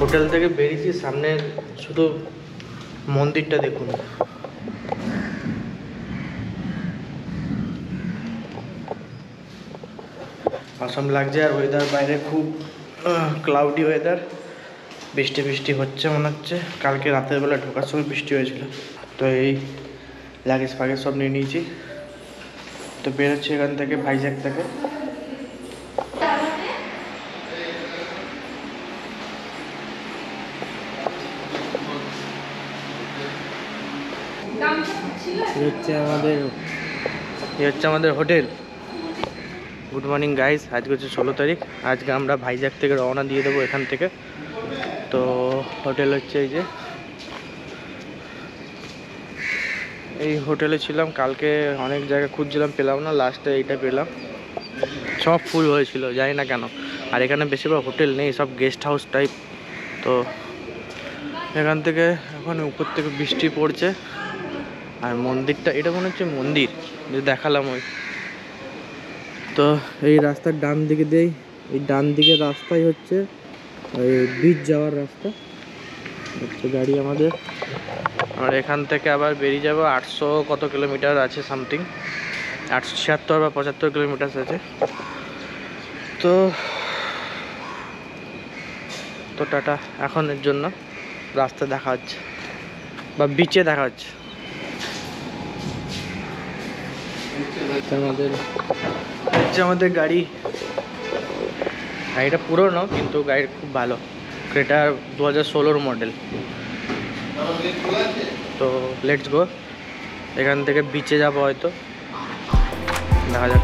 Hotel থেকে বেরিয়েছি, সামনে শুধু মন্দিরটা দেখুন। অসম লাগছে। আর ওয়েদার বাইরে খুব ক্লাউডি ওয়েদার, বৃষ্টি বৃষ্টি হচ্ছে মনে হচ্ছে। কালকে রাতের বেলা ঢোকার সময় বৃষ্টি হয়েছিল। তো এই লাগেজ ফাগেজ সব নিয়ে নিয়েছি, তো বেরোচ্ছি এখান থেকে, ভাইজ্যাক থেকে। এই হচ্ছে আমাদের হোটেল। গুড মর্নিং গাইস, আজকে হচ্ছে 16 তারিখ। আজকে আমরা ভাইজ্যাক থেকে রওনা দিয়ে দেবো এখান থেকে। তো হোটেল হচ্ছে এই যে, এই হোটেলে ছিলাম। কালকে অনেক জায়গায় খুঁজছিলাম, পেলাম না, লাস্টে এইটা পেলাম। সব ফুল হয়েছিল, জানি না কেন। আর এখানে বেশিরভাগ হোটেল নেই, সব গেস্ট হাউস টাইপ। তো এখান থেকে এখন উপর থেকে বৃষ্টি পড়ছে। আর মন্দিরটা, এটা মনে হচ্ছে মন্দির যে দেখালাম ওই। তো এই রাস্তার ডান দিকে দেই, এই ডান দিকের রাস্তাই হচ্ছে ওই বিচ যাওয়ার রাস্তা। হচ্ছে গাড়ি আমাদের। আর এখান থেকে আবার বেরিয়ে যাবো 800 কত কিলোমিটার আছে, সামথিং 876 বা 75 কিলোমিটার আছে। তো টাটা এখনের জন্য। রাস্তা দেখা হচ্ছে বা বিচে দেখা হচ্ছে। আমাদের গাড়ি, গাড়িটা পুরনো কিন্তু গাড়ি খুব ভালো। Creta 2016 model. তো লেটস গো, এখান থেকে বিচে যাবো হয়তো, দেখা যাক।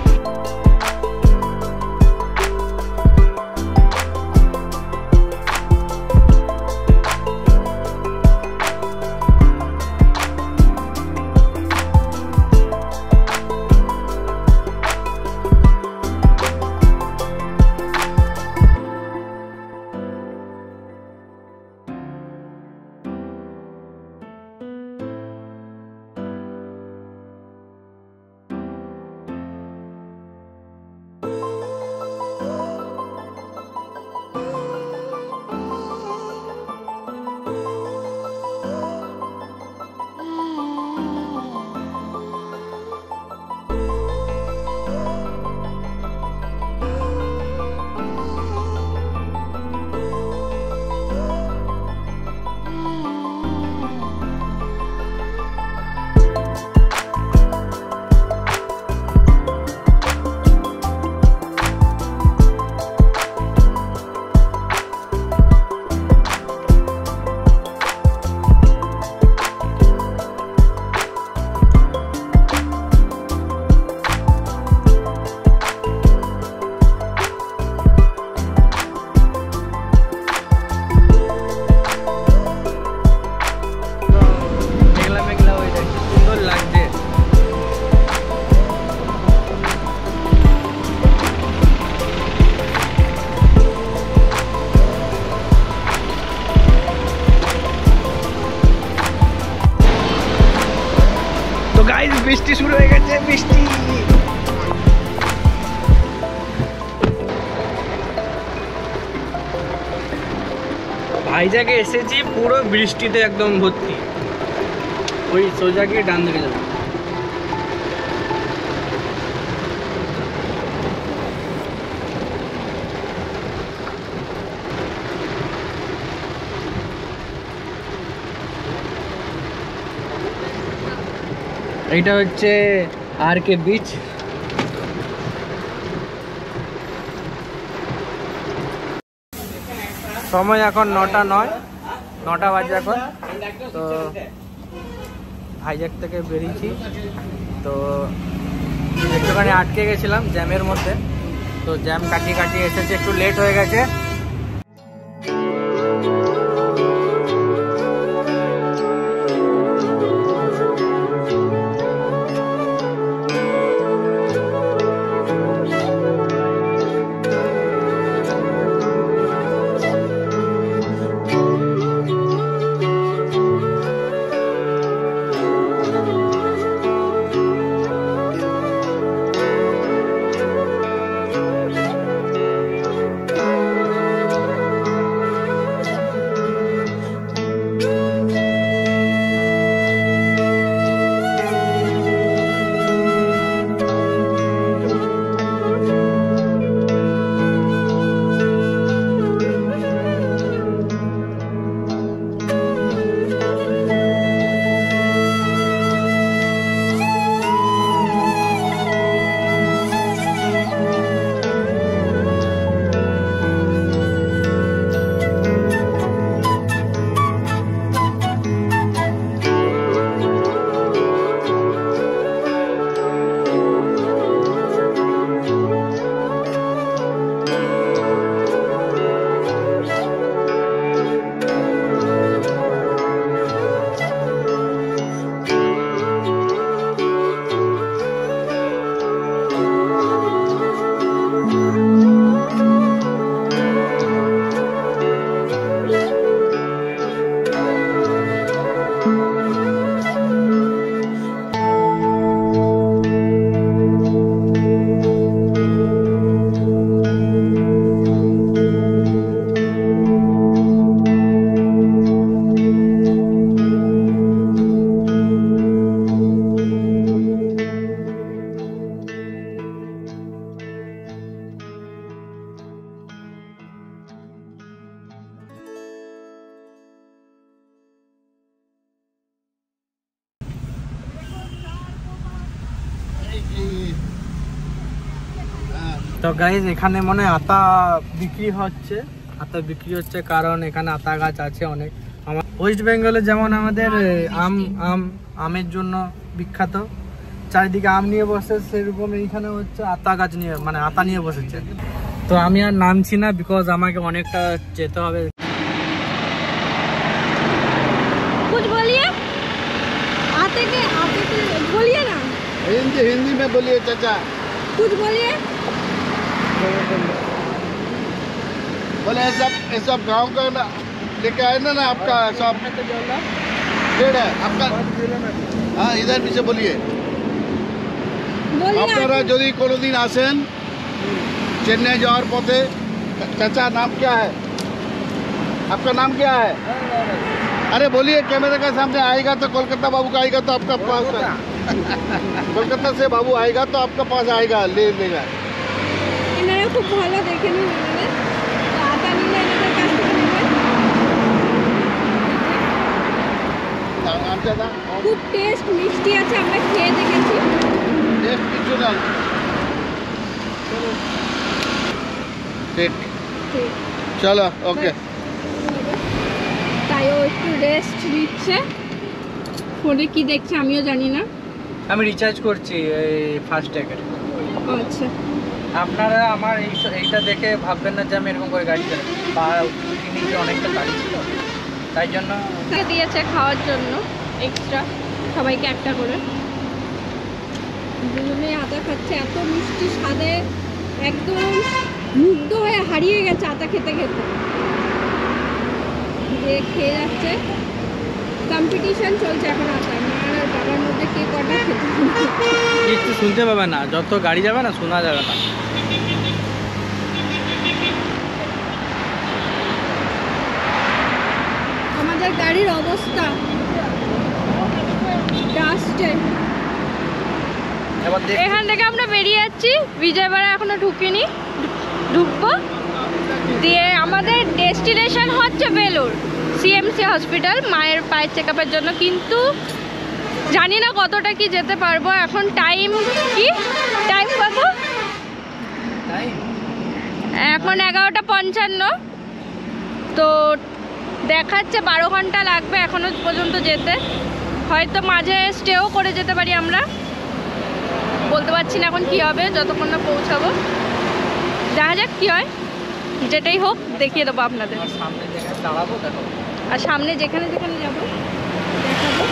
বৃষ্টি শুরু হয়ে গেছে, বৃষ্টি। ভাইজ্যাকে এসেছি পুরো বৃষ্টিতে একদম ভর্তি। ওই সোজা গিয়ে ডান দিকে যাবো। এইটা হচ্ছে আর.কে বিচ। সময় এখন 9টা 9টা বাজে এখন। তো ভাইজ্যাক থেকে বেরিয়েছি, তো একটুখানি আটকে গেছিলাম জ্যামের মধ্যে। তো জ্যাম কাটিয়ে কাটিয়ে এসেছে, একটু লেট হয়ে গেছে। তো গাইজ এখানে মনে আতা বিক্রি হচ্ছে কারণ এখানে আতা গাছ আছে অনেক। আমার ওয়েস্ট বেঙ্গলে যেমন আমাদের আমের জন্য বিখ্যাত, চারিদিকে আম নিয়ে বসে, সেরকম এইখানে হচ্ছে আতা গাছ নিয়ে মানে আতা নিয়ে বসেছে। তো আমি আর নামছি না, বিকজ আমাকে অনেকটা যেতে হবে। कुछ बोलिए, आते के बोलिए ना, हिंदी में बोलिए चाचा। कुछ बोलिए। बोले ये सब गांव का लेके आए ना आपका सब पेड़ है आपका। हाँ इधर भी से बोलिए। আপনারা যদি কোনোদিন আসেন चेन्नई जाओर पथे, चाचा नाम क्या है आपका? नाम क्या है? अरे बोलिए, कैमरे का सामने आएगा तो कोलकाता बाबू का आएगा तो आपका पास कोलकाता से बाबू आएगा तो आपका पास आएगा, ले लेगा। इन्हें खूब ভালো দেখে নিন, মানে আটা নিলে এদের কাছ থেকে নেবেন। दादा খুব টেস্ট মিষ্টি আছে, আমরা খেয়ে দেখেছি। টেস্ট কিছু না, ঠিক চলো ওকে। তাই ও একটু রেস্ট নিচ্ছে, ফোনে কি দেখছে আমিও জানি না। আমি রিচার্জ করছি এই ফাস্ট্যাগের। আচ্ছা, আপনারা আমার এইটা দেখে ভাববেন না যে আমি এরকম করে গাড়ি চালাই, বা নিচে অনেকটা গাড়ি ছিল তাই জন্য দিয়েছে খাওয়ার জন্য এক্সট্রা সবাইকে একটা করে। দুজনে আটা খাচ্ছে, এত মিষ্টি স্বাদে একদম মুগ্ধ হয়ে হারিয়ে গেছে আটা খেতে খেতে। যে খেয়ে যাচ্ছে, কম্পিটিশন চলছে এখন আটায়, মা আর বাবার মধ্যে কে কটা খেতে। কিছু শুনতে পাবে না, যত গাড়ি যাবে না শোনা যাবে না। আমাদের গাড়ির অবস্থা ডাস্টে। এখান থেকে আমরা বেরিয়ে যাচ্ছি, বিজয়বাড়া এখনো ঢুকিনি, ঢুকবো। দিয়ে আমাদের ডেস্টিনেশন হচ্ছে বেলুর সিএমসি হসপিটাল মায়ের পায়ের চেক আপের জন্য, কিন্তু জানি না কতটা কি যেতে পারবো। এখন টাইম কি, টাইম কত? এখন 11:55, তো দেখাচ্ছে 12 ঘন্টা লাগবে এখনো পর্যন্ত যেতে। হয়তো মাঝে স্টেও করে যেতে পারি আমরা, বলতে পারছি না এখন কি হবে যতক্ষণ না পৌঁছাবো। দেখা যাক কি হয়, যেটাই হোক দেখিয়ে দেবো আপনাদের। সামনে জায়গায় দাঁড়াবো, দেখো। আর সামনে যেখানে যেখানে যাবো দেখাবো।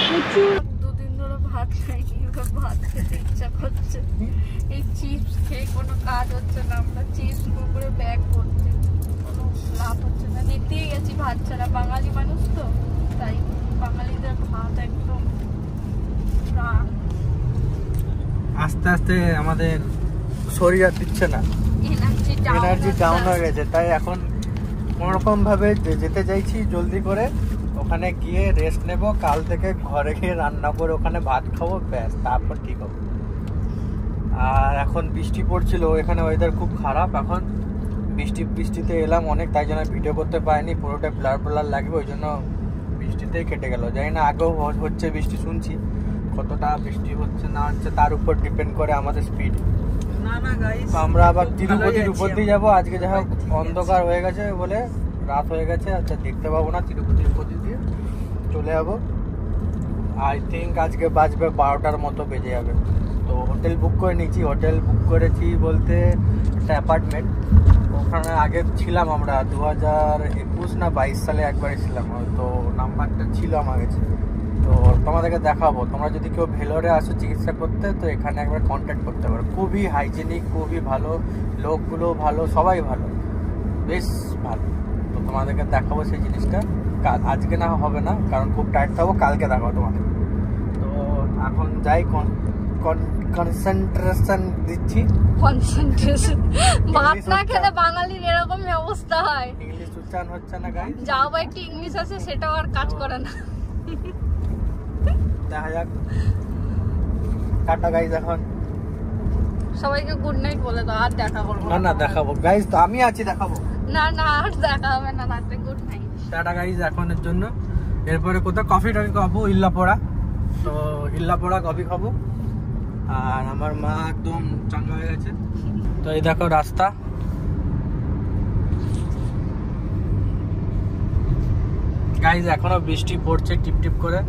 প্রচুর দুদিন ধরে ভাত খাইনি, ভাত খেতে ইচ্ছা করছে। এই চিপস খেয়ে কোনো কাজ হচ্ছে না, আমরা চিপস করে ব্যাগ করছি, কোনো লাভ হচ্ছে না। নিতেই গেছি ভাত ছাড়া, বাঙালি মানুষ তো, তাই বাঙালিদের ভাত একদম প্রাণ। আস্তে আস্তে আমাদের শরীর আর দিচ্ছে না, এনার্জি ডাউন হয়ে গেছে। তাই এখন কোনোরকম ভাবে যেতে চাইছি জলদি করে, ওখানে গিয়ে রেস্ট নেব, কাল থেকে ঘরে গিয়ে রান্না করে ওখানে ভাত খাবো, ব্যাস তারপর ঠিক হবে। আর এখন বৃষ্টি পড়ছিল, এখানে ওয়েদার খুব খারাপ এখন, বৃষ্টিতে এলাম অনেক, তাই জন্য ভিডিও করতে পারিনি, পুরোটা ব্লার লাগবে, ওই জন্য বৃষ্টিতেই কেটে গেল। জানি না আগেও হচ্ছে বৃষ্টি, শুনছি কতটা বৃষ্টি হচ্ছে না হচ্ছে তার উপর ডিপেন্ড করে আমাদের স্পিড। আমরা আবার তিরুপতির উপর দিয়ে যাবো আজকে, যাই হোক অন্ধকার হয়ে গেছে বলে রাত হয়ে গেছে, আচ্ছা দেখতে পাবো না, তিরুপতির উপর দিয়ে চলে যাবো। আই থিঙ্ক আজকে বাজবে 12টার মতো বেজে যাবে। তো হোটেল বুক করে নিয়েছি, হোটেল বুক করেছি বলতে একটা অ্যাপার্টমেন্ট, ওখানে আগে ছিলাম আমরা 2021 না 22 সালে একবার ছিলাম, তো নাম্বারটা ছিল আমার কাছে। তো তোমাদেরকে দেখাবো, তোমরা যদি কেউ ভেলোরে আসো চিকিৎসা করতে তো এখানে একবার কন্ট্যাক্ট করতে পারো। খুবই হাইজেনিক, খুবই ভালো, লোকগুলো ভালো, সবাই ভালো, বেশ ভালো। তো তোমাদেরকে দেখাবো সেই জিনিসটা, আজকে না হবে না কারণ খুব টাইট থাকবো, কালকে দেখাবো তোমাদের। তো এখন যাই, কনসেন্ট্রেশন দিচ্ছি। কনসেন্ট্রেশন, ভাত না খেলে বাঙালির এরকমই অবস্থা হয়। ইংলিশ উচ্চারণ হচ্ছে না গাইস, যাও বা একটু ইংলিশ আছে সেটাও আর কাজ করে না। দেখা যাক, টাটা গাইস। এখন সবাইকে গুড নাইট বলে দাও, আর দেখা করবো না দেখাবো গাইস, তো আমি আছি দেখাবো না, আর দেখা হবে না রাতে। গুড নাইট, টাটা গাইস এখনের জন্য। এরপরে কোথাও কফি টফি খাবো, ইল্লাপড়া তো ইল্লাপোড়া কফি খাবো, আর আমার মা একদম চাঙ্গা হয়ে গেছে। তো এই দেখো রাস্তা, গাইজ এখনো বৃষ্টি পড়ছে টিপ টিপ করে।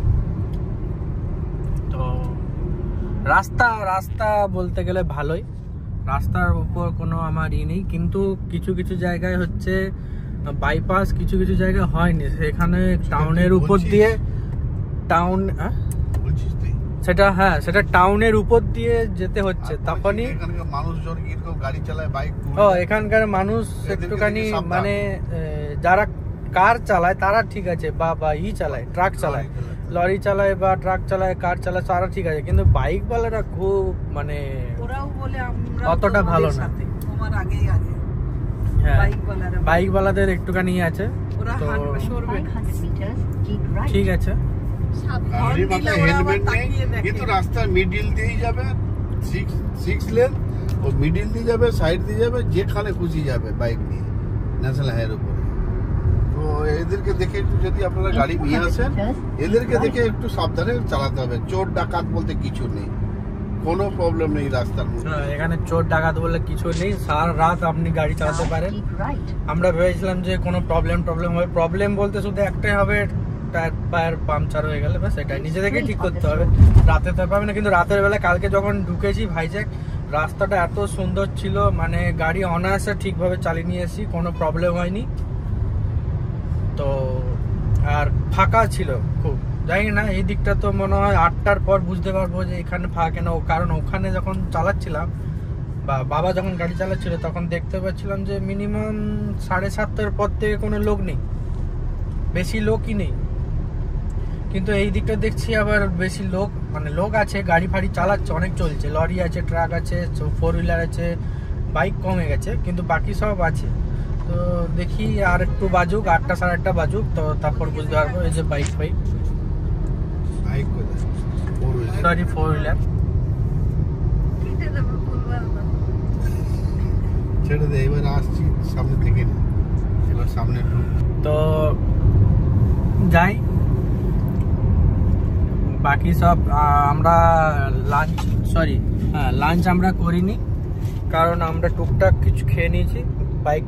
তো রাস্তা রাস্তা বলতে গেলে ভালোই, রাস্তার উপর কোনো আমার নেই, কিন্তু কিছু কিছু জায়গায় হচ্ছে বাইপাস, কিছু কিছু জায়গায় হয়নি। সেখানে টাউনের উপর দিয়ে সেটা, হ্যাঁ সেটা টাউনের উপর দিয়ে যেতে হচ্ছে, তখনই মানুষজন কিরকম গাড়ি চালায়, বাইক, এখানকার মানুষ একটুখানি মানে যারা কার চালায় তারা ঠিক আছে, বা চালায়, ট্রাক চালায়, লরি চালায় বা ট্রাক চালায়, কার চালায়, তারা ঠিক আছে, কিন্তু বাইক ওয়ালারা খুব মানে অতটা ভালো না। হ্যাঁ, বাইক ওয়ালাদের একটুখানি আছে, তো ঠিক আছে। হেলমেট নেই, কিন্তু রাস্তার মিডিল দিয়েই যাবে, 6 লেন, ও মিডিল দিয়ে যাবে, সাইড দিয়ে যাবে, যেখানে খুশি যাবে বাইক নিয়ে ন্যাশনাল হাইওয়ের উপরে। তো এদেরকে দেখে একটু, যদি আপনারা গাড়ি নিয়ে আসেন, এদেরকে দেখে একটু সাবধানে চালাতে হবে। চোর ডাকাত বলতে কিছু নেই, কোনো প্রবলেম নেই রাস্তার মধ্যে। এখানে চোর ডাকাত বলে কিছু নেই, সারা রাত আপনি গাড়ি চালাতে পারেন। আমরা ভেবেছিলাম যে কোনো প্রবলেম হবে, প্রবলেম বলতে শুধু একটাই হবে, টায়ার পাংচার হয়ে গেলে, বাস এটাই নিজে থেকেই ঠিক করতে হবে, রাতে তো পাবে না। কিন্তু রাতের বেলা কালকে যখন ঢুকেছি ভাইজ্যাক, রাস্তাটা এত সুন্দর ছিল, মানে গাড়ি অনায়াসে ঠিকভাবে চালিয়ে নিয়ে এসেছি, কোনো প্রবলেম হয়নি। তো আর ফাঁকা ছিল খুব, জানি না এই দিকটা তো মনে হয় 8টার পর বুঝতে পারবো যে এখানে ফাঁকা কেন, কারণ ওখানে যখন চালাচ্ছিলাম বা বাবা যখন গাড়ি চালাচ্ছিল তখন দেখতে পাচ্ছিলাম যে মিনিমাম 7:30টার পর থেকে কোনো লোক নেই, বেশি লোকই নেই। কিন্তু এই দিকটা দেখছি আবার বেশি লোক, মানে লোক আছে, গাড়ি ফাড়ি চালাচ্ছে, অনেক চলছে, লরি আছে, ট্রাক আছে, 4 হুইলার আছে, বাইক কমে গেছে, কিন্তু বাকি সব আছে। তো দেখি আর একটু বাজুক, 8টা 8:30 বাজুক, তো তারপর বুঝতে পারবো। এই যে বাইক সরি 4 হুইলার ছেড়ে দে, এবার আসছি সামনে থেকে, এবার সামনে ঢুক। তো যাই, বাকি সব আমরা লাঞ্চ আমরা করিনি, কারণ আমরা টুকটাক কিছু খেয়ে নিয়েছি। বাইক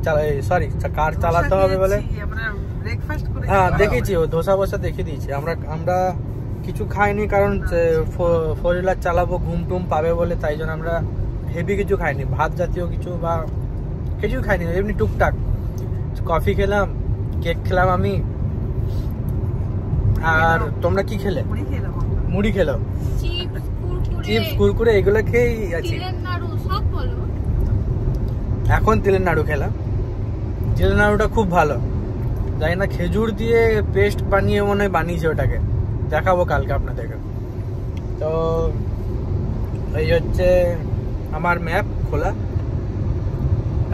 কার চালাতে হবে বলে, হ্যাঁ দেখেছি, ও ধোসা বসা দেখিয়ে দিয়েছি। আমরা কিছু খাইনি, কারণ 4 হুইলার চালাবো, ঘুম টুম পাবে বলে, তাই জন্য আমরা হেভি কিছু খাইনি, ভাত জাতীয় কিছু বা কিছু খাইনি, এমনি টুকটাক কফি খেলাম, কেক খেলাম আমি। আর তোমরা কি খেলে? মুড়ি খেলাম, চিপস, কুরকুরে, এগুলো খেয়েই আছি। এখন তিলের নাড়ু খেলাম, তিলের নাড়ুটা খুব ভালো, জানি না খেজুর দিয়ে পেস্ট বানিয়ে মনে হয় বানিয়েছে, ওটাকে দেখাবো কালকে আপনাদেরকে। তো এই হচ্ছে আমার ম্যাপ খোলা,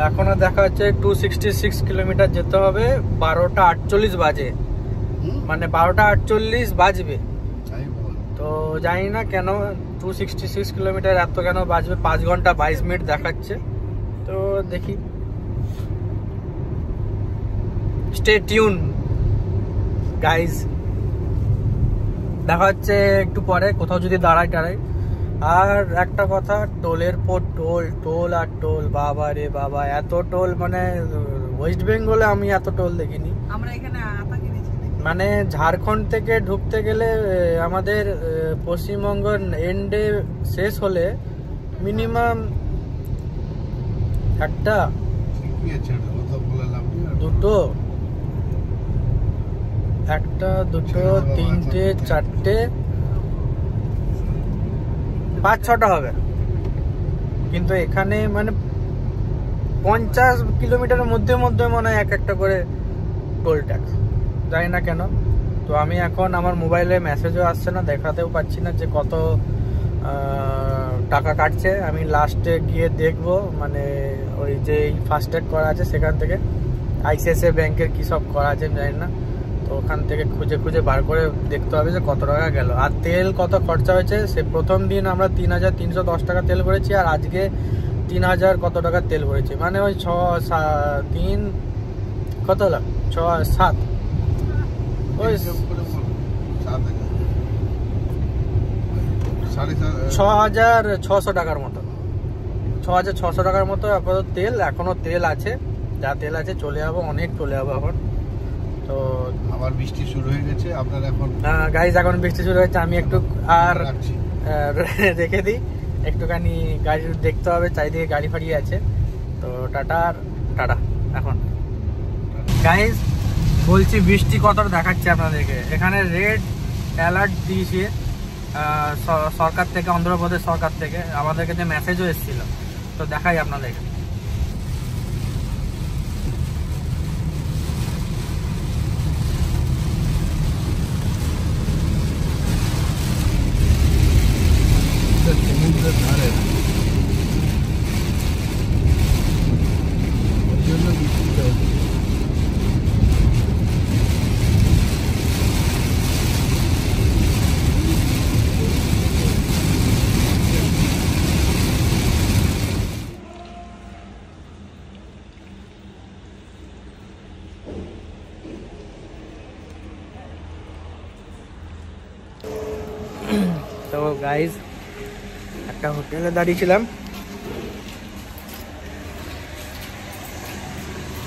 এখনো দেখা যাচ্ছে 266 কিলোমিটার যেতে হবে, 12টা 48 বাজে, মানে 12টা 48 বাজবে। তো জানি না কেন 266 কিলোমিটার এত কেন বাজবে, 5 ঘন্টা 22 মিনিট দেখাচ্ছে। তো দেখি, স্টে টিউন গাইজ, দেখা হচ্ছে একটু পরে কোথাও যদি দাঁড়াই। আর একটা কথা, টোলের পর টোল আর টোল, বাবা রে বাবা, এত টোল, মানে ওয়েস্ট বেঙ্গলে আমি এত টোল দেখিনি। আমরা এখানে মানে ঝাড়খণ্ড থেকে ঢুকতে গেলে আমাদের পশ্চিমবঙ্গ এন্ডে শেষ হলে মিনিমাম 1টা 2টো 3টে 4টে 5-6টা হবে, কিন্তু এখানে মানে 50 কিলোমিটারের মধ্যে মনে হয় একটা করে টোল ট্যাক্স, জানি না কেন। তো আমি এখন আমার মোবাইলে মেসেজও আসছে না, দেখাতেও পাচ্ছি না যে কত টাকা কাটছে। আমি লাস্টে গিয়ে দেখবো, মানে ওই যে ফাস্ট্যাগ করা আছে সেখান থেকে, ICICI ব্যাংকের কী সব করা আছে জানি না, তো ওখান থেকে খুঁজে বার করে দেখতে হবে যে কত টাকা গেল। আর তেল কত খরচা হয়েছে, সে প্রথম দিন আমরা 3310 টাকা তেল ভরেছি, আর আজকে 3000 কত টাকা তেল ভরেছি, মানে ওই 6-3 কত হলো, 6-7, ওই 6,600 টাকার মতো, 6,600 টাকার মতো আপাতত তেল। এখনো তেল আছে, যা তেল আছে চলে যাবো, অনেক চলে যাবো এখন। তো আবার বৃষ্টি শুরু হয়ে গেছে আপনার এখন। গাইজ এখন বৃষ্টি শুরু হয়েছে, আমি একটু আর রেখে দিই, একটুখানি গাড়ি দেখতে হবে, চারিদিকে গাড়ি ফাড়ি আছে। তো টাটা এখন। গাইজ বলছি বৃষ্টি কতটা দেখাচ্ছে আপনাদেরকে। এখানে রেড অ্যালার্ট দিয়েছে সরকার থেকে, অন্ধ্রপ্রদেশ সরকার থেকে আমাদেরকে যে মেসেজও এসেছিল। তো দেখাই আপনাদেরকে। সমুদ্রের ধারে ওই জন্য বৃষ্টিটা হচ্ছে। তো গাইজ একটা হোটেলে দাঁড়িয়েছিলাম,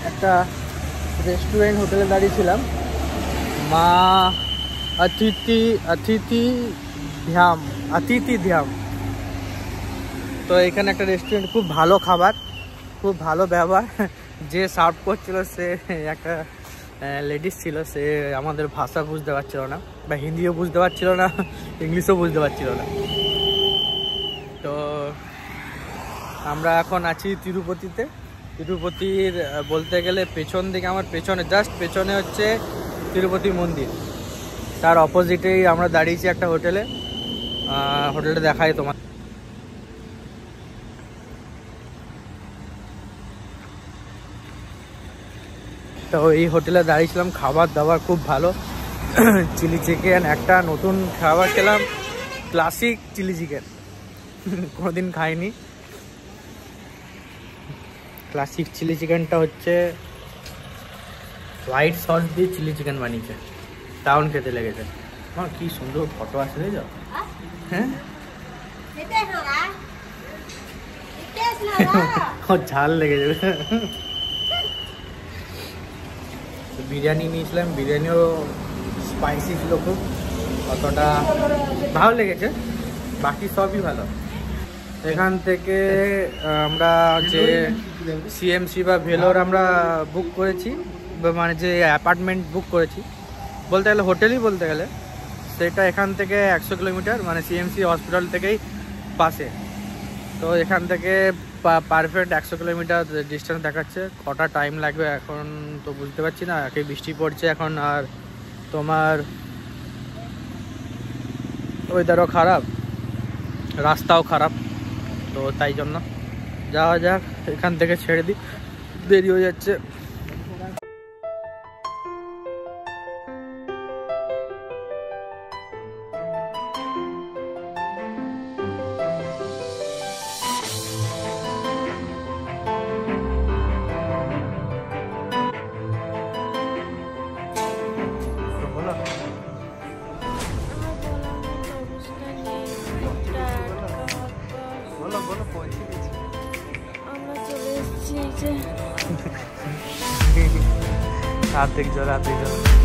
একটা রেস্টুরেন্ট হোটেলে দাঁড়িয়েছিলাম, মা অতিথি ধাম। তো এখানে একটা রেস্টুরেন্ট, খুব ভালো খাবার, খুব ভালো ব্যবহার। যে সার্ভ করছিল সে একটা লেডিস ছিল, সে আমাদের ভাষা বুঝতে পারছিল না, বা হিন্দিও বুঝতে পারছিল না, ইংলিশও বুঝতে পারছিল না। তো আমরা এখন আছি তিরুপতিতে। তিরুপতির বলতে গেলে পেছন দিকে, আমার পেছনে, জাস্ট পেছনে হচ্ছে তিরুপতি মন্দির, তার অপোজিটেই আমরা দাঁড়িয়েছি একটা হোটেলে। হোটেলটা দেখাই তোমার। তো এই হোটেলে দাঁড়িয়েছিলাম, খাবার দাবার খুব ভালো। চিলি চিকেন, একটা নতুন খাবার খেলাম, ক্লাসিক চিলি চিকেন, কোনোদিন খাইনি। ক্লাসিক চিলি চিকেনটা হচ্ছে হোয়াইট সস দিয়ে চিলি চিকেন বানিয়েছে, দারুণ খেতে লেগেছে। কি সুন্দর ফটো আছে দেখো। হ্যাঁ ঝাল লেগে যাবে। বিরিয়ানি নিয়েছিলাম, বিরিয়ানিও স্পাইসি ছিল খুব, অতটা ভালো লেগেছে, বাকি সবই ভালো। এখান থেকে আমরা যে সিএমসি বা ভেলোর আমরা বুক করেছি, মানে যে অ্যাপার্টমেন্ট বুক করেছি, বলতে গেলে হোটেলই বলতে গেলে, সেটা এখান থেকে 100 কিলোমিটার, মানে সিএমসি হসপিটাল থেকেই পাশে। তো এখান থেকে পারফেক্ট 100 কিলোমিটার ডিস্টেন্স দেখাচ্ছে। কটা টাইম লাগবে এখন তো বুঝতে পারছি না, একে বৃষ্টি পড়ছে এখন, আর তোমার ওয়েদারও খারাপ, রাস্তাও খারাপ, তো তাই জন্য যাওয়া যাক, এখান থেকে ছেড়ে দিই, দেরি হয়ে যাচ্ছে। हाथ देख जरा, हाथ देख जरा।